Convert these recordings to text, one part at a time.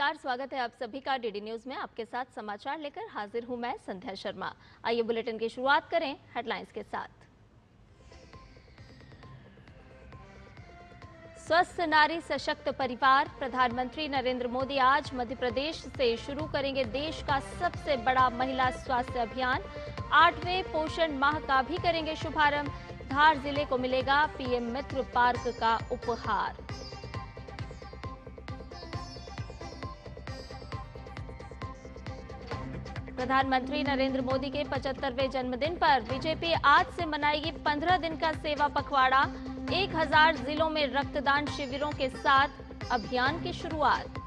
नमस्कार, स्वागत है आप सभी का डीडी न्यूज में। आपके साथ समाचार लेकर हाजिर हूं मैं संध्या शर्मा। आइए बुलेटिन की शुरुआत करें हेडलाइंस के साथ। स्वस्थ नारी सशक्त परिवार, प्रधानमंत्री नरेंद्र मोदी आज मध्य प्रदेश से शुरू करेंगे देश का सबसे बड़ा महिला स्वास्थ्य अभियान। 8वें पोषण माह का भी करेंगे शुभारंभ। धार जिले को मिलेगा पीएम मित्र पार्क का उपहार। प्रधानमंत्री नरेंद्र मोदी के 75वें जन्मदिन पर बीजेपी आज से मनाएगी 15 दिन का सेवा पखवाड़ा। 1000 जिलों में रक्तदान शिविरों के साथ अभियान की शुरुआत।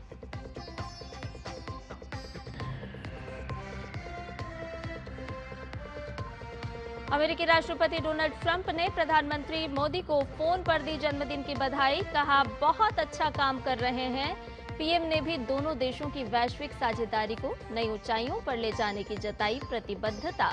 अमेरिकी राष्ट्रपति डोनाल्ड ट्रंप ने प्रधानमंत्री मोदी को फोन पर दी जन्मदिन की बधाई। कहा, बहुत अच्छा काम कर रहे हैं। पीएम ने भी दोनों देशों की वैश्विक साझेदारी को नई ऊंचाइयों पर ले जाने की जताई प्रतिबद्धता।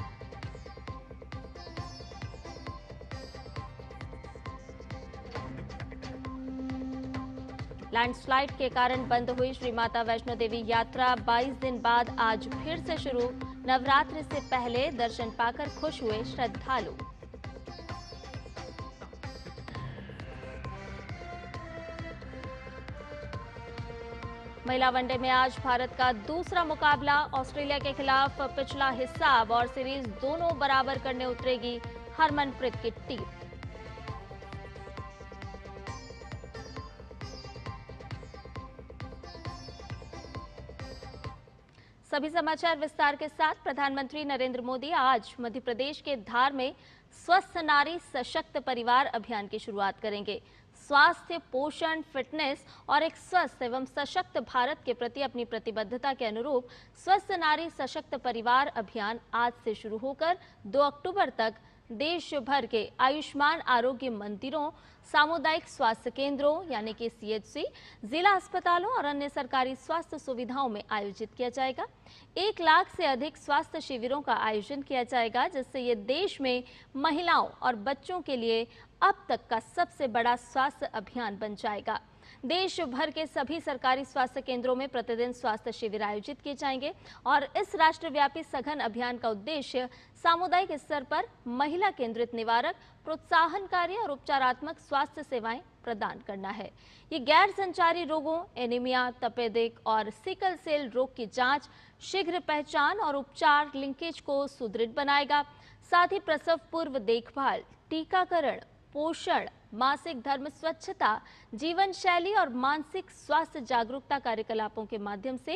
लैंडस्लाइड के कारण बंद हुई श्री माता वैष्णो देवी यात्रा 22 दिन बाद आज फिर से शुरू। नवरात्र से पहले दर्शन पाकर खुश हुए श्रद्धालु। महिला वनडे में आज भारत का दूसरा मुकाबला ऑस्ट्रेलिया के खिलाफ। पिछला हिसाब और सीरीज दोनों बराबर करने उतरेगी हरमनप्रीत की टीम। सभी समाचार विस्तार के साथ। प्रधानमंत्री नरेंद्र मोदी आज मध्य प्रदेश के धार में स्वस्थ नारी सशक्त परिवार अभियान की शुरुआत करेंगे। स्वास्थ्य, पोषण, फिटनेस और एक स्वस्थ एवं सशक्त भारत के प्रति अपनी प्रतिबद्धता के अनुरूप स्वस्थ नारी सशक्त परिवार अभियान आज से शुरू होकर 2 अक्टूबर तक देश भर के आयुष्मान आरोग्य मंदिरों, सामुदायिक स्वास्थ्य केंद्रों यानी कि सीएचसी, जिला अस्पतालों और अन्य सरकारी स्वास्थ्य सुविधाओं में आयोजित किया जाएगा। 1 लाख से अधिक स्वास्थ्य शिविरों का आयोजन किया जाएगा, जिससे ये देश में महिलाओं और बच्चों के लिए अब तक का सबसे बड़ा स्वास्थ्य अभियान बन जाएगा। देश भर के सभी सरकारी स्वास्थ्य केंद्रों में प्रतिदिन स्वास्थ्य शिविर आयोजित किए जाएंगे और इस राष्ट्रव्यापी सघन अभियान का उद्देश्य सामुदायिक स्तर पर महिला केंद्रित निवारक, प्रोत्साहनकारी और उपचारात्मक स्वास्थ्य सेवाएं प्रदान करना है। ये गैर संचारी रोगों, एनीमिया, तपेदिक और सिकल सेल रोग की जांच, शीघ्र पहचान और उपचार लिंकेज को सुदृढ़ बनाएगा। साथ ही प्रसव पूर्व देखभाल, टीकाकरण, पोषण, मासिक धर्म, स्वच्छता, जीवन शैली और मानसिक स्वास्थ्य जागरूकता कार्यकलापों के माध्यम से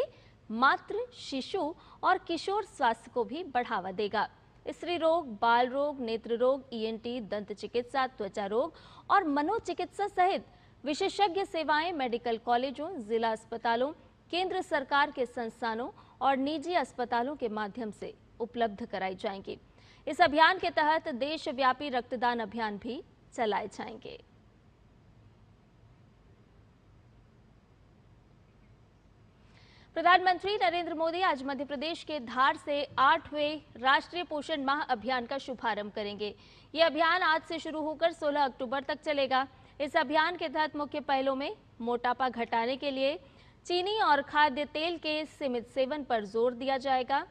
मातृ, शिशु और किशोर स्वास्थ्य को भी बढ़ावा देगा। स्त्री रोग, बाल रोग, नेत्र रोग, ईएनटी, दंत चिकित्सा, त्वचा रोग और मनोचिकित्सा सहित विशेषज्ञ सेवाएं मेडिकल कॉलेजों, जिला अस्पतालों, केंद्र सरकार के संस्थानों और निजी अस्पतालों के माध्यम से उपलब्ध कराई जाएंगी। इस अभियान के तहत देशव्यापी रक्तदान अभियान भी चलाए जाएंगे। प्रधानमंत्री नरेंद्र मोदी आज मध्य प्रदेश के धार से 8वें राष्ट्रीय पोषण माह अभियान का शुभारंभ करेंगे। ये अभियान आज से शुरू होकर 16 अक्टूबर तक चलेगा। इस अभियान के तहत मुख्य पहलों में मोटापा घटाने के लिए चीनी और खाद्य तेल के सीमित सेवन पर जोर दिया जाएगा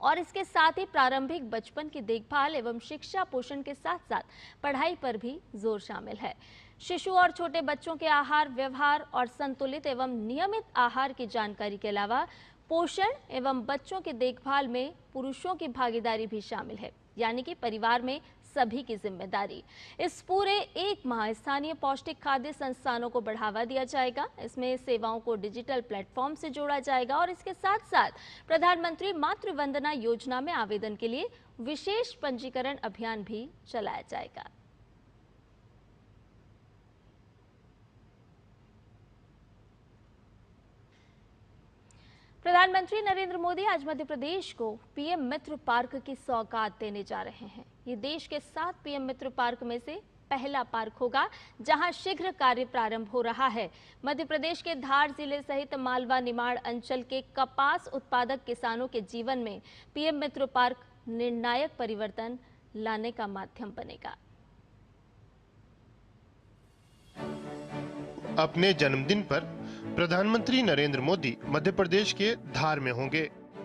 और इसके साथ ही प्रारंभिक बचपन की देखभाल एवं शिक्षा, पोषण के साथ साथ पढ़ाई पर भी जोर शामिल है। शिशु और छोटे बच्चों के आहार, व्यवहार और संतुलित एवं नियमित आहार की जानकारी के अलावा पोषण एवं बच्चों की देखभाल में पुरुषों की भागीदारी भी शामिल है, यानी कि परिवार में सभी की जिम्मेदारी। इस पूरे 1 माह स्थानीय पौष्टिक खाद्य संस्थानों को बढ़ावा दिया जाएगा। इसमें सेवाओं को डिजिटल प्लेटफॉर्म से जोड़ा जाएगा और इसके साथ साथ प्रधानमंत्री मातृ वंदना योजना में आवेदन के लिए विशेष पंजीकरण अभियान भी चलाया जाएगा। प्रधानमंत्री नरेंद्र मोदी आज मध्य प्रदेश को पीएम मित्र पार्क की सौगात देने जा रहे हैं। ये देश के 7 पीएम मित्र पार्क में से पहला पार्क होगा, जहां शीघ्र कार्य प्रारंभ हो रहा है। मध्य प्रदेश के धार जिले सहित मालवा निमाड़ अंचल के कपास उत्पादक किसानों के जीवन में पीएम मित्र पार्क निर्णायक परिवर्तन लाने का माध्यम बनेगा। अपने जन्मदिन पर प्रधानमंत्री नरेंद्र मोदी मध्य प्रदेश के धार में होंगे।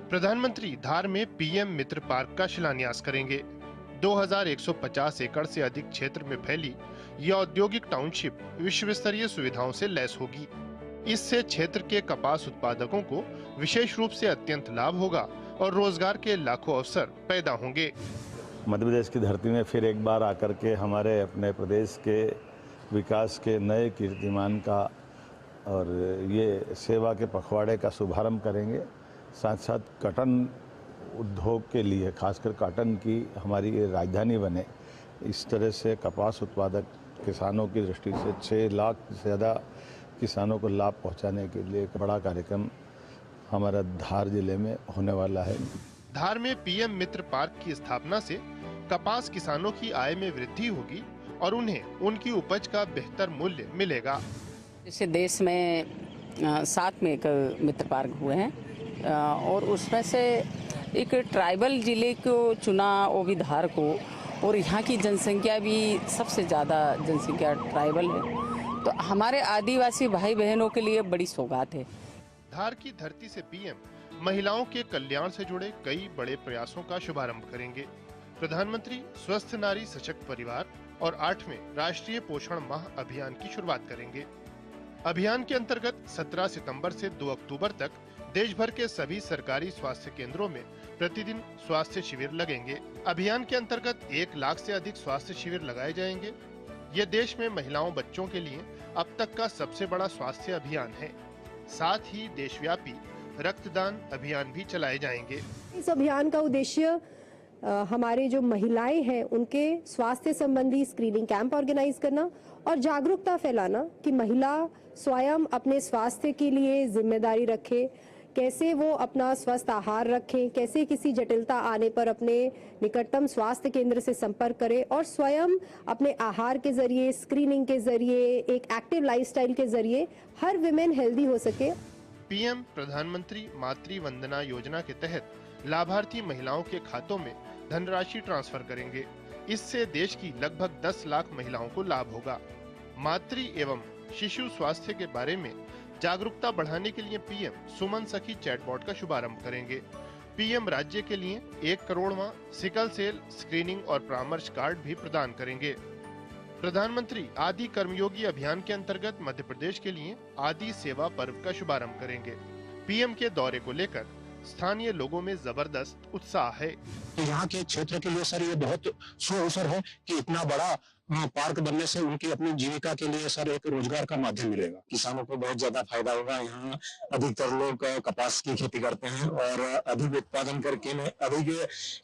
प्रधानमंत्री धार में पीएम मित्र पार्क का शिलान्यास करेंगे। 2150 एकड़ से अधिक क्षेत्र में फैली यह औद्योगिक टाउनशिप विश्व स्तरीय सुविधाओं से लैस होगी। इससे क्षेत्र के कपास उत्पादकों को विशेष रूप से अत्यंत लाभ होगा और रोजगार के लाखों अवसर पैदा होंगे। मध्य प्रदेश की धरती में फिर एक बार आकर के हमारे अपने प्रदेश के विकास के नए कीर्तिमान का और ये सेवा के पखवाड़े का शुभारंभ करेंगे। साथ साथ कॉटन उद्योग के लिए, खासकर कॉटन की हमारी ये राजधानी बने, इस तरह से कपास उत्पादक किसानों की दृष्टि से 6 लाख से ज़्यादा किसानों को लाभ पहुंचाने के लिए एक बड़ा कार्यक्रम हमारा धार जिले में होने वाला है। धार में पीएम मित्र पार्क की स्थापना से कपास किसानों की आय में वृद्धि होगी और उन्हें उनकी उपज का बेहतर मूल्य मिलेगा। जैसे देश में 7 में एक मित्र पार्क हुए हैं और उसमें से एक ट्राइबल जिले को चुना, वो भी धार को, और यहाँ की जनसंख्या भी सबसे ज़्यादा जनसंख्या ट्राइबल है, तो हमारे आदिवासी भाई बहनों के लिए बड़ी सौगात है। धार की धरती से पीएम महिलाओं के कल्याण से जुड़े कई बड़े प्रयासों का शुभारंभ करेंगे। प्रधानमंत्री स्वस्थ नारी सशक्त परिवार और 8वें राष्ट्रीय पोषण माह अभियान की शुरुआत करेंगे। अभियान के अंतर्गत 17 सितंबर से 2 अक्टूबर तक देश भर के सभी सरकारी स्वास्थ्य केंद्रों में प्रतिदिन स्वास्थ्य शिविर लगेंगे। अभियान के अंतर्गत 1 लाख से अधिक स्वास्थ्य शिविर लगाए जाएंगे। ये देश में महिलाओं बच्चों के लिए अब तक का सबसे बड़ा स्वास्थ्य अभियान है। साथ ही देशव्यापी रक्तदान अभियान भी चलाए जाएंगे। इस अभियान का उद्देश्य हमारे जो महिलाएं हैं उनके स्वास्थ्य संबंधी स्क्रीनिंग कैंप ऑर्गेनाइज करना और जागरूकता फैलाना कि महिला स्वयं अपने स्वास्थ्य के लिए जिम्मेदारी रखे, कैसे वो अपना स्वस्थ आहार रखें, कैसे किसी जटिलता आने पर अपने निकटतम स्वास्थ्य केंद्र से संपर्क करें और स्वयं अपने आहार के जरिए, स्क्रीनिंग के जरिए, एक एक्टिव लाइफस्टाइल के जरिए हर विमेन हेल्दी हो सके। पीएम प्रधानमंत्री मातृ वंदना योजना के तहत लाभार्थी महिलाओं के खातों में धनराशि ट्रांसफर करेंगे। इससे देश की लगभग 10 लाख महिलाओं को लाभ होगा। मातृ एवं शिशु स्वास्थ्य के बारे में जागरूकता बढ़ाने के लिए पीएम सुमन सखी चैटबॉट का शुभारंभ करेंगे। पीएम राज्य के लिए 1 करोड़वां सिकल सेल स्क्रीनिंग और परामर्श कार्ड भी प्रदान करेंगे। प्रधानमंत्री आदि कर्मयोगी अभियान के अंतर्गत मध्य प्रदेश के लिए आदि सेवा पर्व का शुभारंभ करेंगे। पीएम के दौरे को लेकर स्थानीय लोगों में जबरदस्त उत्साह है। यहाँ के क्षेत्र के लिए सर ये बहुत सुअवसर है कि इतना बड़ा पार्क बनने से उनकी अपनी जीविका के लिए सर एक रोजगार का माध्यम मिलेगा। किसानों को बहुत ज्यादा फायदा होगा। यहाँ अधिकतर लोग कपास की खेती करते हैं और अधिक उत्पादन करके अधिक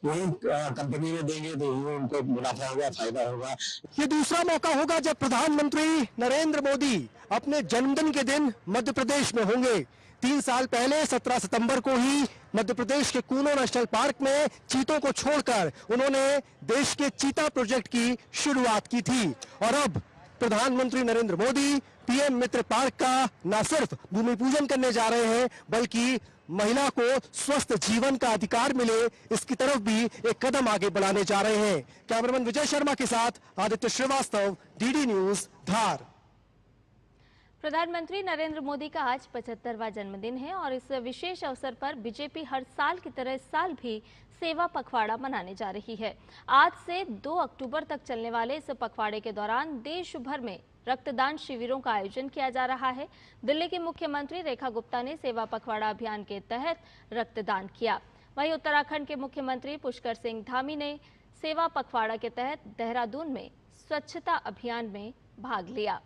वही कंपनी में देंगे तो उनको मुनाफा होगा, फायदा होगा। ये दूसरा मौका होगा जब प्रधानमंत्री नरेंद्र मोदी अपने जन्मदिन के दिन मध्य प्रदेश में होंगे। 3 साल पहले 17 सितंबर को ही मध्य प्रदेश के कूनो नेशनल पार्क में चीतों को छोड़कर उन्होंने देश के चीता प्रोजेक्ट की शुरुआत की थी और अब प्रधानमंत्री नरेंद्र मोदी पीएम मित्र पार्क का न सिर्फ भूमि पूजन करने जा रहे हैं बल्कि महिला को स्वस्थ जीवन का अधिकार मिले, इसकी तरफ भी एक कदम आगे बढ़ाने जा रहे हैं। कैमरामैन विजय शर्मा के साथ आदित्य श्रीवास्तव, डीडी न्यूज, धार। प्रधानमंत्री नरेंद्र मोदी का आज 75वां जन्मदिन है और इस विशेष अवसर पर बीजेपी हर साल की तरह इस साल भी सेवा पखवाड़ा मनाने जा रही है। आज से 2 अक्टूबर तक चलने वाले इस पखवाड़े के दौरान देश भर में रक्तदान शिविरों का आयोजन किया जा रहा है। दिल्ली की मुख्यमंत्री रेखा गुप्ता ने सेवा पखवाड़ा अभियान के तहत रक्तदान किया। वहीं उत्तराखंड के मुख्यमंत्री पुष्कर सिंह धामी ने सेवा पखवाड़ा के तहत देहरादून में स्वच्छता अभियान में भाग लिया।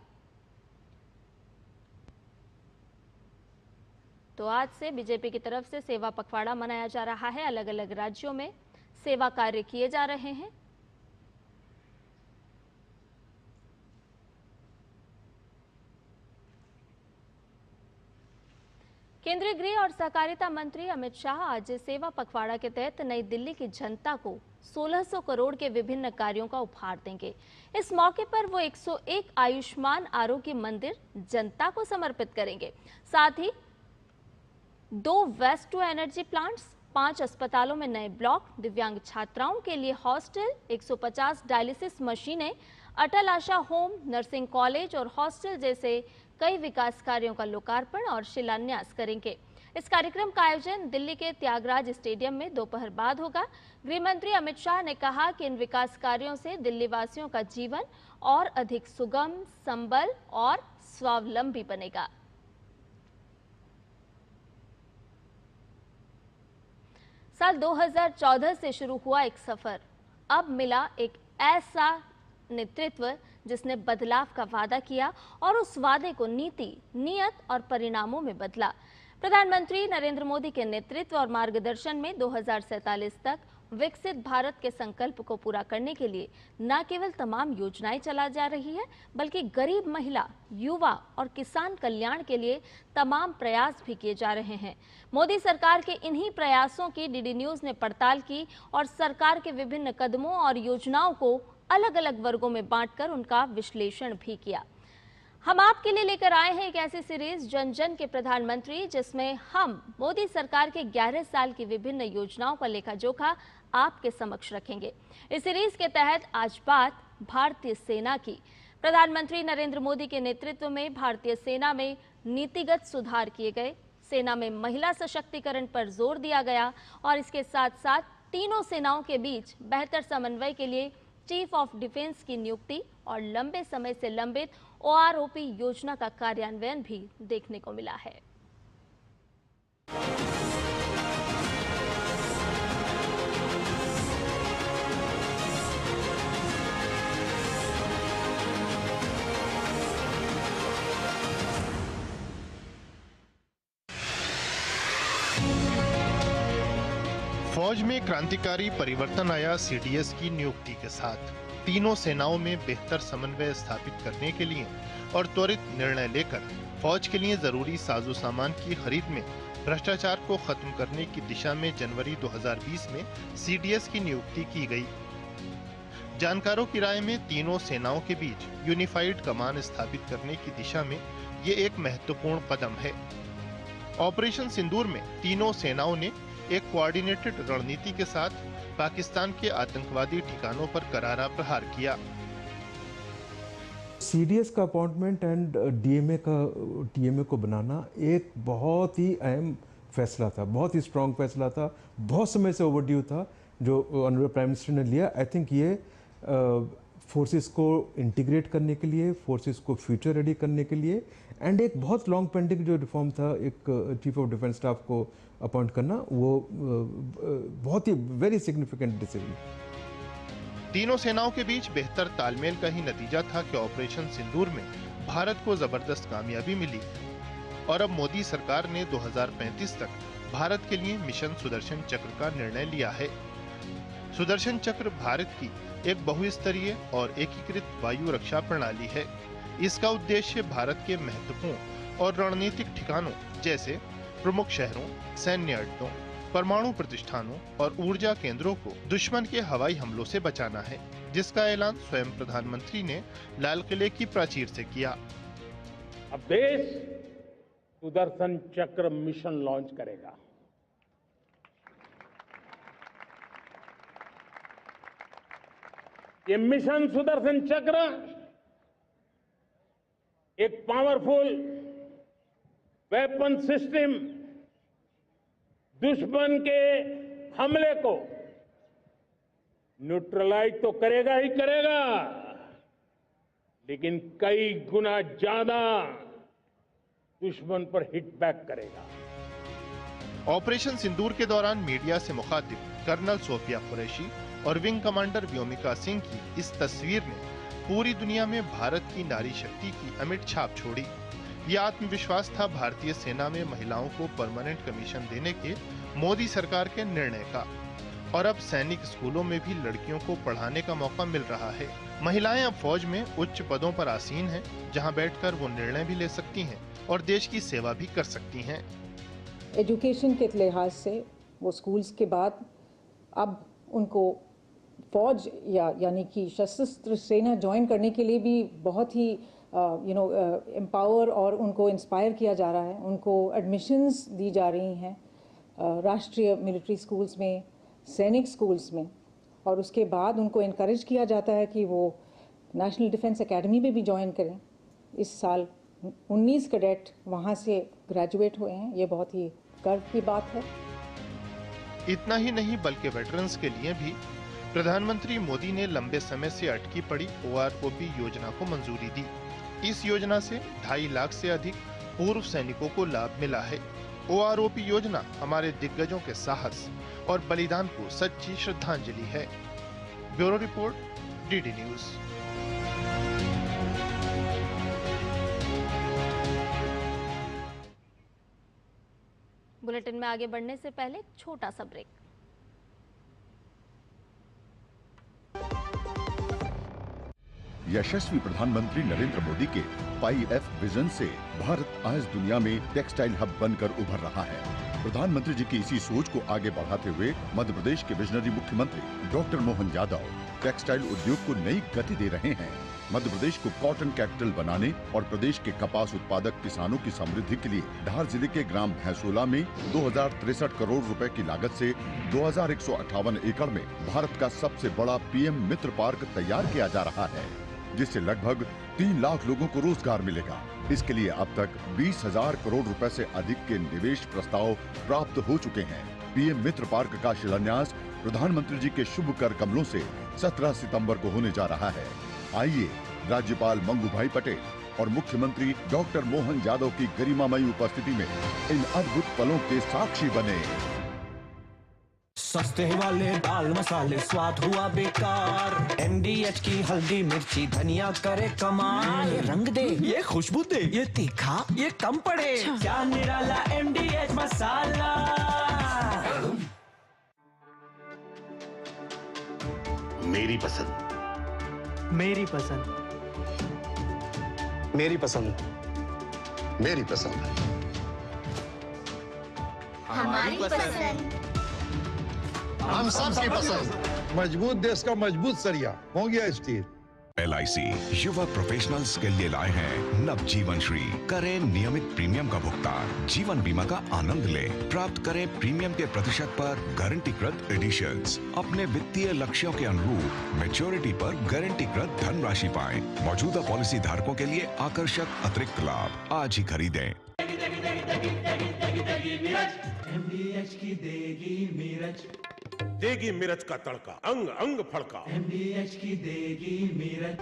तो आज से बीजेपी की तरफ से सेवा पखवाड़ा मनाया जा रहा है। अलग अलग राज्यों में सेवा कार्य किए जा रहे हैं। केंद्रीय गृह और सहकारिता मंत्री अमित शाह आज सेवा पखवाड़ा के तहत नई दिल्ली की जनता को 1600 करोड़ के विभिन्न कार्यों का उपहार देंगे। इस मौके पर वो 101 आयुष्मान आरोग्य मंदिर जनता को समर्पित करेंगे। साथ ही 2 वेस्ट टू एनर्जी प्लांट्स, 5 अस्पतालों में नए ब्लॉक, दिव्यांग छात्राओं के लिए हॉस्टल, 150 डायलिसिस मशीनें, अटल आशा होम, नर्सिंग कॉलेज और हॉस्टल जैसे कई विकास कार्यों का लोकार्पण और शिलान्यास करेंगे। इस कार्यक्रम का आयोजन दिल्ली के त्यागराज स्टेडियम में दोपहर बाद होगा। गृह मंत्री अमित शाह ने कहा कि इन विकास कार्यों से दिल्ली वासियों का जीवन और अधिक सुगम, संबल और स्वावलंबी बनेगा। साल 2014 से शुरू हुआ एक सफर, अब मिला एक ऐसा नेतृत्व जिसने बदलाव का वादा किया और उस वादे को नीति, नियत और परिणामों में बदला। प्रधानमंत्री नरेंद्र मोदी के नेतृत्व और मार्गदर्शन में 2047 तक विकसित भारत के संकल्प को पूरा करने के लिए न केवल तमाम योजनाएं चला जा रही है, बल्कि गरीब महिला, युवा और किसान कल्याण के लिए तमाम प्रयास भी किए जा रहे हैं। मोदी सरकार के इन्हीं प्रयासों की डीडी न्यूज ने पड़ताल की और सरकार के विभिन्न कदमों और योजनाओं को अलग अलग वर्गों में बांटकर उनका विश्लेषण भी किया। हम आपके लिए लेकर आए हैं एक ऐसी सीरीज जन जन के प्रधानमंत्री, जिसमें हम मोदी सरकार के 11 साल की विभिन्न योजनाओं का लेखा जोखा आपके समक्ष रखेंगे। इस सीरीज के तहत आज बात भारतीय सेना की। प्रधानमंत्री नरेंद्र मोदी के नेतृत्व में भारतीय सेना में नीतिगत सुधार किए गए, सेना में महिला सशक्तिकरण पर जोर दिया गया और इसके साथ साथ तीनों सेनाओं के बीच बेहतर समन्वय के लिए चीफ ऑफ डिफेंस की नियुक्ति और लंबे समय से लंबित OROP योजना का कार्यान्वयन भी देखने को मिला है। फौज में क्रांतिकारी परिवर्तन आया CDS की नियुक्ति के साथ। तीनों सेनाओं में बेहतर समन्वय स्थापित करने के लिए और त्वरित निर्णय लेकर फौज के लिए जरूरी साजो सामान की खरीद में भ्रष्टाचार को खत्म करने की दिशा में जनवरी 2020 में CDS की नियुक्ति की गई। जानकारों की राय में तीनों सेनाओं के बीच यूनिफाइड कमान स्थापित करने की दिशा में ये एक महत्वपूर्ण कदम है। ऑपरेशन सिंदूर में तीनों सेनाओं ने एक कोऑर्डिनेटेड रणनीति के साथ पाकिस्तान के आतंकवादी ठिकानों पर करारा प्रहार किया। CDS का अपॉइंटमेंट एंड DMA को बनाना एक बहुत ही अहम फैसला था, बहुत ही स्ट्रॉन्ग फैसला था, बहुत समय से ओवरड्यू था जो ऑनरेबल प्राइम मिनिस्टर ने लिया। आई थिंक ये फोर्सेस को इंटीग्रेट करने के लिए, फोर्सेस को फ्यूचर रेडी करने के लिए एंड एक बहुत लॉन्ग पेंडिंग जो रिफॉर्म था, एक चीफ ऑफ डिफेंस स्टाफ को अपॉइंट करना, वो बहुत ही वेरी सिग्निफिकेंट डिसीजन। तीनों सेनाओं के बीच बेहतर तालमेल का ही नतीजा था कि ऑपरेशन सिंदूर में भारत को जबरदस्त कामयाबी मिली और अब मोदी सरकार ने 2035 तक भारत के लिए मिशन सुदर्शन चक्र का निर्णय लिया है। सुदर्शन चक्र भारत की एक बहुस्तरीय और एकीकृत वायु रक्षा प्रणाली है। इसका उद्देश्य भारत के महत्वपूर्ण और रणनीतिक ठिकानों जैसे प्रमुख शहरों, सैन्य अड्डों, परमाणु प्रतिष्ठानों और ऊर्जा केंद्रों को दुश्मन के हवाई हमलों से बचाना है, जिसका ऐलान स्वयं प्रधानमंत्री ने लाल किले की प्राचीर से किया। अब देश सुदर्शन चक्र मिशन लॉन्च करेगा। ये मिशन सुदर्शन चक्र एक पावरफुल वेपन सिस्टम दुश्मन के हमले को न्यूट्रलाइज तो करेगा ही करेगा, लेकिन कई गुना ज्यादा दुश्मन पर हिट बैक करेगा। ऑपरेशन सिंदूर के दौरान मीडिया से मुखातिब कर्नल सोफिया कुरैशी और विंग कमांडर व्योमिका सिंह की इस तस्वीर ने पूरी दुनिया में भारत की नारी शक्ति की अमिट छाप छोड़ी। ये आत्मविश्वास था भारतीय सेना में महिलाओं को परमानेंट कमीशन देने के मोदी सरकार के निर्णय का। और अब सैनिक स्कूलों में भी लड़कियों को पढ़ाने का मौका मिल रहा है। महिलाएं अब फौज में उच्च पदों पर आसीन हैं, जहां बैठकर वो निर्णय भी ले सकती हैं और देश की सेवा भी कर सकती हैं। एजुकेशन के लिहाज से वो स्कूल्स के बाद अब उनको फौज यानी कि सशस्त्र सेना ज्वाइन करने के लिए भी बहुत ही एम्पावर और उनको इंस्पायर किया जा रहा है। उनको एडमिशन्स दी जा रही हैं राष्ट्रीय मिलिट्री स्कूल्स में, सैनिक स्कूल्स में, और उसके बाद उनको इनकरेज किया जाता है कि वो नेशनल डिफेंस एकेडमी में भी ज्वाइन करें। इस साल 19 कैडेट वहाँ से ग्रेजुएट हुए हैं, ये बहुत ही गर्व की बात है। इतना ही नहीं बल्कि वेटरन्स के लिए भी प्रधानमंत्री मोदी ने लंबे समय से अटकी पड़ी OROP योजना को मंजूरी दी। इस योजना से 2.5 लाख से अधिक पूर्व सैनिकों को लाभ मिला है। OROP योजना हमारे दिग्गजों के साहस और बलिदान को सच्ची श्रद्धांजलि है। Bureau report, DD news. Bulletin में आगे बढ़ने से पहले एक छोटा सा ब्रेक। यशस्वी प्रधानमंत्री नरेंद्र मोदी के 5F विजन से भारत आज दुनिया में टेक्सटाइल हब बनकर उभर रहा है। प्रधानमंत्री जी की इसी सोच को आगे बढ़ाते हुए मध्य प्रदेश के विजनरी मुख्यमंत्री डॉक्टर मोहन यादव टेक्सटाइल उद्योग को नई गति दे रहे हैं। मध्य प्रदेश को कॉटन कैपिटल बनाने और प्रदेश के कपास उत्पादक किसानों की समृद्धि के लिए धार जिले के ग्राम भैंसोला में 2063 करोड़ रुपए की लागत से 2158 एकड़ में भारत का सबसे बड़ा PM मित्र पार्क तैयार किया जा रहा है, जिससे लगभग 3 लाख लोगों को रोजगार मिलेगा। इसके लिए अब तक 20,000 करोड़ रुपए से अधिक के निवेश प्रस्ताव प्राप्त हो चुके हैं। PM मित्र पार्क का शिलान्यास प्रधानमंत्री जी के शुभ कर कमलों से 17 सितंबर को होने जा रहा है। आइए राज्यपाल मंगू भाई पटेल और मुख्यमंत्री डॉक्टर मोहन यादव की गरिमामयी उपस्थिति में इन अद्भुत पलों के साक्षी बने। सस्ते वाले दाल मसाले स्वाद हुआ बेकार, MDH की हल्दी मिर्ची धनिया करे कमाल। ये रंग दे, ये खुशबू दे, ये तीखा, ये कम पड़े, क्या निराला MDH मसाला। मेरी पसंद, मेरी पसंद, मेरी पसंद, मेरी पसंद, हमारी पसंद, हम सबकी पसंद। मजबूत देश का मजबूत सरिया हो गया स्टील। LIC युवा प्रोफेशनल्स के लिए लाए हैं नवजीवन श्री। करें नियमित प्रीमियम का भुगतान, जीवन बीमा का आनंद लें, प्राप्त करें प्रीमियम के प्रतिशत पर गारंटीकृत एडिशंस। अपने वित्तीय लक्ष्यों के अनुरूप मैच्योरिटी पर गारंटीकृत धनराशि पाएं। मौजूदा पॉलिसी धारकों के लिए आकर्षक अतिरिक्त लाभ आज ही खरीदें। MDH की देगी मिर्च, देगी मिर्च का तड़का, अंग अंग फड़का। MDH की देगी मिर्च।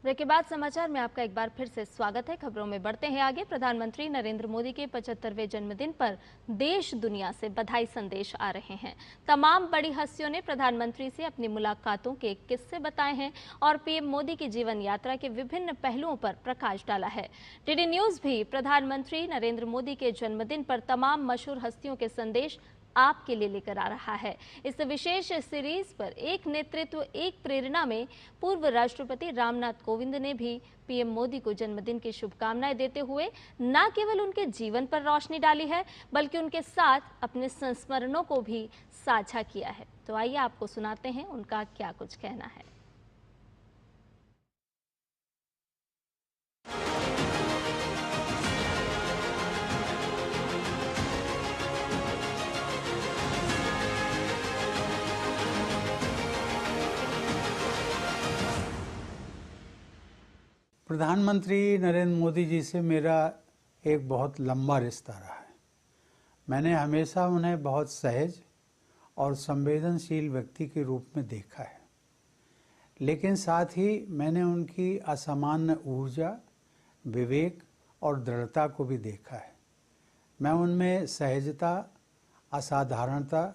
ब्रेक के बाद समाचार में आपका एक बार फिर से स्वागत है। खबरों में बढ़ते हैं आगे। प्रधानमंत्री नरेंद्र मोदी के 75वें जन्मदिन पर देश दुनिया से बधाई संदेश आ रहे हैं। तमाम बड़ी हस्तियों ने प्रधानमंत्री से अपनी मुलाकातों के किस्से बताए हैं और PM मोदी की जीवन यात्रा के विभिन्न पहलुओं पर प्रकाश डाला है। DD न्यूज भी प्रधानमंत्री नरेंद्र मोदी के जन्मदिन पर तमाम मशहूर हस्तियों के संदेश आपके लिए लेकर आ रहा है। इस विशेष सीरीज पर एक नेतृत्व एक प्रेरणा में पूर्व राष्ट्रपति रामनाथ कोविंद ने भी PM मोदी को जन्मदिन की शुभकामनाएं देते हुए न केवल उनके जीवन पर रोशनी डाली है, बल्कि उनके साथ अपने संस्मरणों को भी साझा किया है। तो आइए आपको सुनाते हैं उनका क्या कुछ कहना है। प्रधानमंत्री नरेंद्र मोदी जी से मेरा एक बहुत लंबा रिश्ता रहा है। मैंने हमेशा उन्हें बहुत सहज और संवेदनशील व्यक्ति के रूप में देखा है, लेकिन साथ ही मैंने उनकी असामान्य ऊर्जा, विवेक और दृढ़ता को भी देखा है। मैं उनमें सहजता, असाधारणता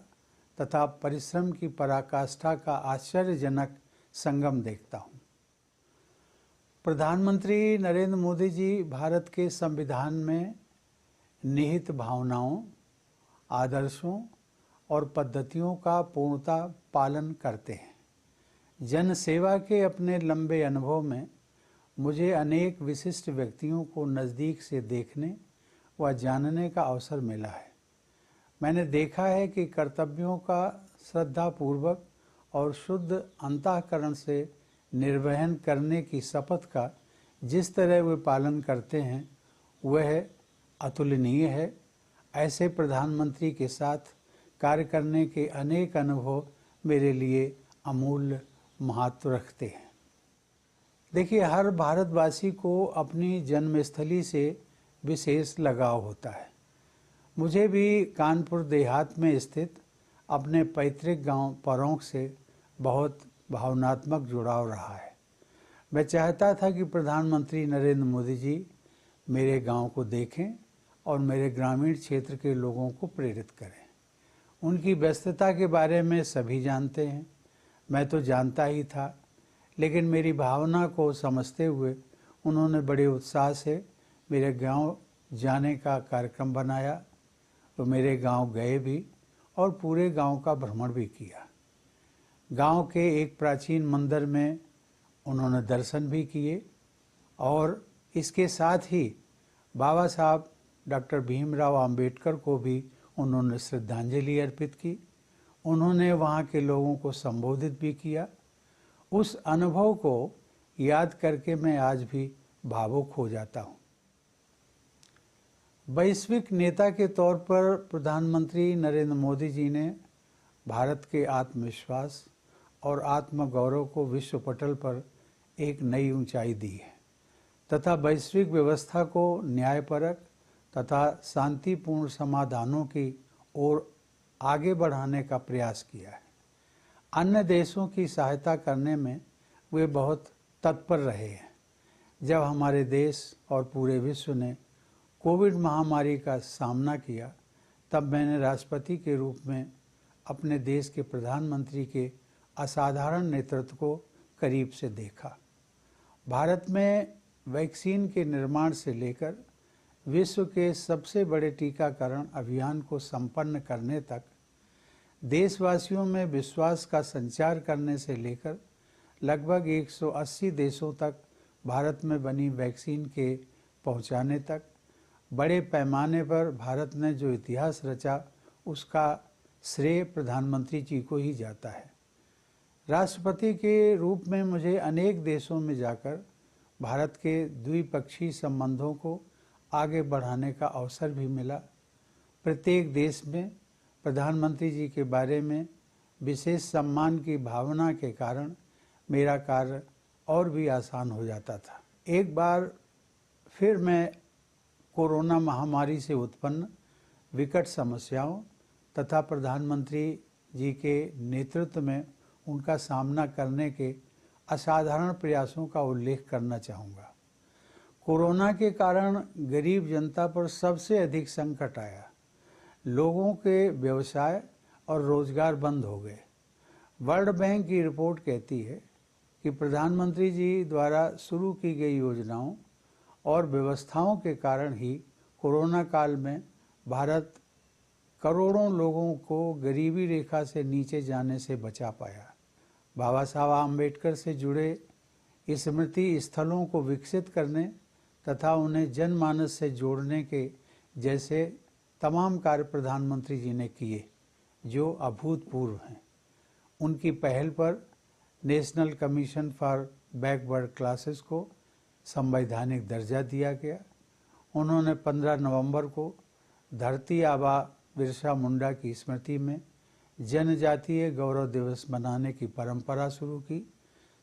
तथा परिश्रम की पराकाष्ठा का आश्चर्यजनक संगम देखता हूँ। प्रधानमंत्री नरेंद्र मोदी जी भारत के संविधान में निहित भावनाओं, आदर्शों और पद्धतियों का पूर्णतः पालन करते हैं। जन सेवा के अपने लंबे अनुभव में मुझे अनेक विशिष्ट व्यक्तियों को नज़दीक से देखने व जानने का अवसर मिला है। मैंने देखा है कि कर्तव्यों का श्रद्धापूर्वक और शुद्ध अंतःकरण से निर्वहन करने की शपथ का जिस तरह वे पालन करते हैं वह अतुलनीय है। ऐसे प्रधानमंत्री के साथ कार्य करने के अनेक अनुभव मेरे लिए अमूल्य महत्व रखते हैं। देखिए, हर भारतवासी को अपनी जन्मस्थली से विशेष लगाव होता है। मुझे भी कानपुर देहात में स्थित अपने पैतृक गांव परौंख से बहुत भावनात्मक जुड़ाव रहा है। मैं चाहता था कि प्रधानमंत्री नरेंद्र मोदी जी मेरे गांव को देखें और मेरे ग्रामीण क्षेत्र के लोगों को प्रेरित करें। उनकी व्यस्तता के बारे में सभी जानते हैं, मैं तो जानता ही था, लेकिन मेरी भावना को समझते हुए उन्होंने बड़े उत्साह से मेरे गांव जाने का कार्यक्रम बनाया। तो मेरे गांव गए भी और पूरे गांव का भ्रमण भी किया। गांव के एक प्राचीन मंदिर में उन्होंने दर्शन भी किए और इसके साथ ही बाबा साहब डॉक्टर भीमराव अंबेडकर को भी उन्होंने श्रद्धांजलि अर्पित की। उन्होंने वहाँ के लोगों को संबोधित भी किया। उस अनुभव को याद करके मैं आज भी भावुक हो जाता हूँ। वैश्विक नेता के तौर पर प्रधानमंत्री नरेंद्र मोदी जी ने भारत के आत्मविश्वास और आत्मगौरव को विश्व पटल पर एक नई ऊंचाई दी है तथा वैश्विक व्यवस्था को न्यायपरक तथा शांतिपूर्ण समाधानों की ओर आगे बढ़ाने का प्रयास किया है। अन्य देशों की सहायता करने में वे बहुत तत्पर रहे हैं। जब हमारे देश और पूरे विश्व ने कोविड महामारी का सामना किया, तब मैंने राष्ट्रपति के रूप में अपने देश के प्रधानमंत्री के असाधारण नेतृत्व को करीब से देखा। भारत में वैक्सीन के निर्माण से लेकर विश्व के सबसे बड़े टीकाकरण अभियान को संपन्न करने तक, देशवासियों में विश्वास का संचार करने से लेकर लगभग 180 देशों तक भारत में बनी वैक्सीन के पहुंचाने तक, बड़े पैमाने पर भारत ने जो इतिहास रचा, उसका श्रेय प्रधानमंत्री जी को ही जाता है। राष्ट्रपति के रूप में मुझे अनेक देशों में जाकर भारत के द्विपक्षीय संबंधों को आगे बढ़ाने का अवसर भी मिला। प्रत्येक देश में प्रधानमंत्री जी के बारे में विशेष सम्मान की भावना के कारण मेरा कार्य और भी आसान हो जाता था। एक बार फिर मैं कोरोना महामारी से उत्पन्न विकट समस्याओं तथा प्रधानमंत्री जी के नेतृत्व में उनका सामना करने के असाधारण प्रयासों का उल्लेख करना चाहूँगा। कोरोना के कारण गरीब जनता पर सबसे अधिक संकट आया। लोगों के व्यवसाय और रोजगार बंद हो गए। वर्ल्ड बैंक की रिपोर्ट कहती है कि प्रधानमंत्री जी द्वारा शुरू की गई योजनाओं और व्यवस्थाओं के कारण ही कोरोना काल में भारत करोड़ों लोगों को गरीबी रेखा से नीचे जाने से बचा पाया। बाबा साहब आम्बेडकर से जुड़े स्मृति स्थलों को विकसित करने तथा उन्हें जनमानस से जोड़ने के जैसे तमाम कार्य प्रधानमंत्री जी ने किए, जो अभूतपूर्व हैं। उनकी पहल पर national commission for backward classes को संवैधानिक दर्जा दिया गया। उन्होंने 15 नवंबर को धरती आबा बिरसा मुंडा की स्मृति में जनजातीय गौरव दिवस मनाने की परंपरा शुरू की।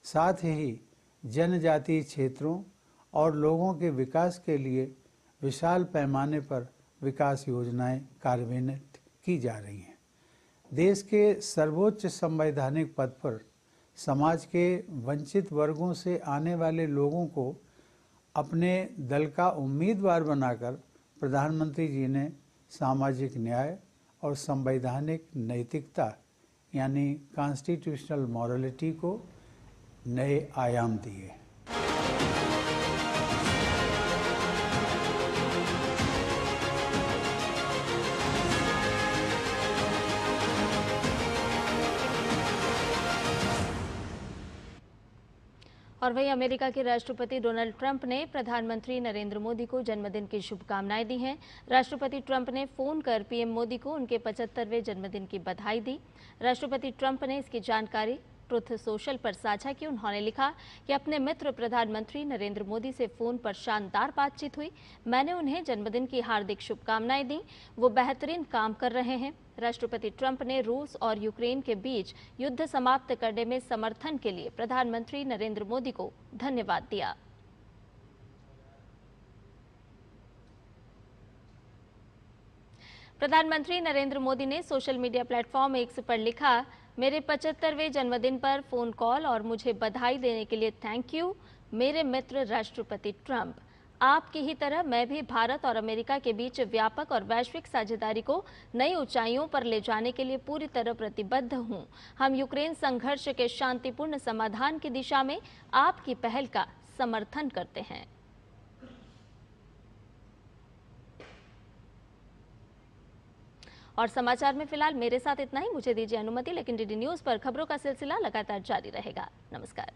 साथ ही जनजातीय क्षेत्रों और लोगों के विकास के लिए विशाल पैमाने पर विकास योजनाएं कार्यान्वित की जा रही हैं। देश के सर्वोच्च संवैधानिक पद पर समाज के वंचित वर्गों से आने वाले लोगों को अपने दल का उम्मीदवार बनाकर प्रधानमंत्री जी ने सामाजिक न्याय और संवैधानिक नैतिकता यानी कॉन्स्टिट्यूशनल मॉरलिटी को नए आयाम दिए। और वहीं अमेरिका के राष्ट्रपति डोनाल्ड ट्रंप ने प्रधानमंत्री नरेंद्र मोदी को जन्मदिन की शुभकामनाएं दी हैं। राष्ट्रपति ट्रंप ने फोन कर पीएम मोदी को उनके 75वें जन्मदिन की बधाई दी। राष्ट्रपति ट्रंप ने इसकी जानकारी ट्रुथ सोशल पर साझा की। उन्होंने लिखा कि अपने मित्र प्रधानमंत्री नरेंद्र मोदी से फोन पर शानदार बातचीत हुई। मैंने उन्हें जन्मदिन की हार्दिक शुभकामनाएं दी। वो बेहतरीन काम कर रहे हैं। राष्ट्रपति ट्रंप ने रूस और यूक्रेन के बीच युद्ध समाप्त करने में समर्थन के लिए प्रधानमंत्री नरेंद्र मोदी को धन्यवाद दिया। प्रधानमंत्री नरेंद्र मोदी ने सोशल मीडिया प्लेटफॉर्म एक्स पर लिखा, मेरे 75वें जन्मदिन पर फोन कॉल और मुझे बधाई देने के लिए थैंक यू मेरे मित्र राष्ट्रपति ट्रंप। आपकी ही तरह मैं भी भारत और अमेरिका के बीच व्यापक और वैश्विक साझेदारी को नई ऊंचाइयों पर ले जाने के लिए पूरी तरह प्रतिबद्ध हूं। हम यूक्रेन संघर्ष के शांतिपूर्ण समाधान की दिशा में आपकी पहल का समर्थन करते हैं। और समाचार में फिलहाल मेरे साथ इतना ही। मुझे दीजिए अनुमति, लेकिन डीडी न्यूज पर खबरों का सिलसिला लगातार जारी रहेगा। नमस्कार।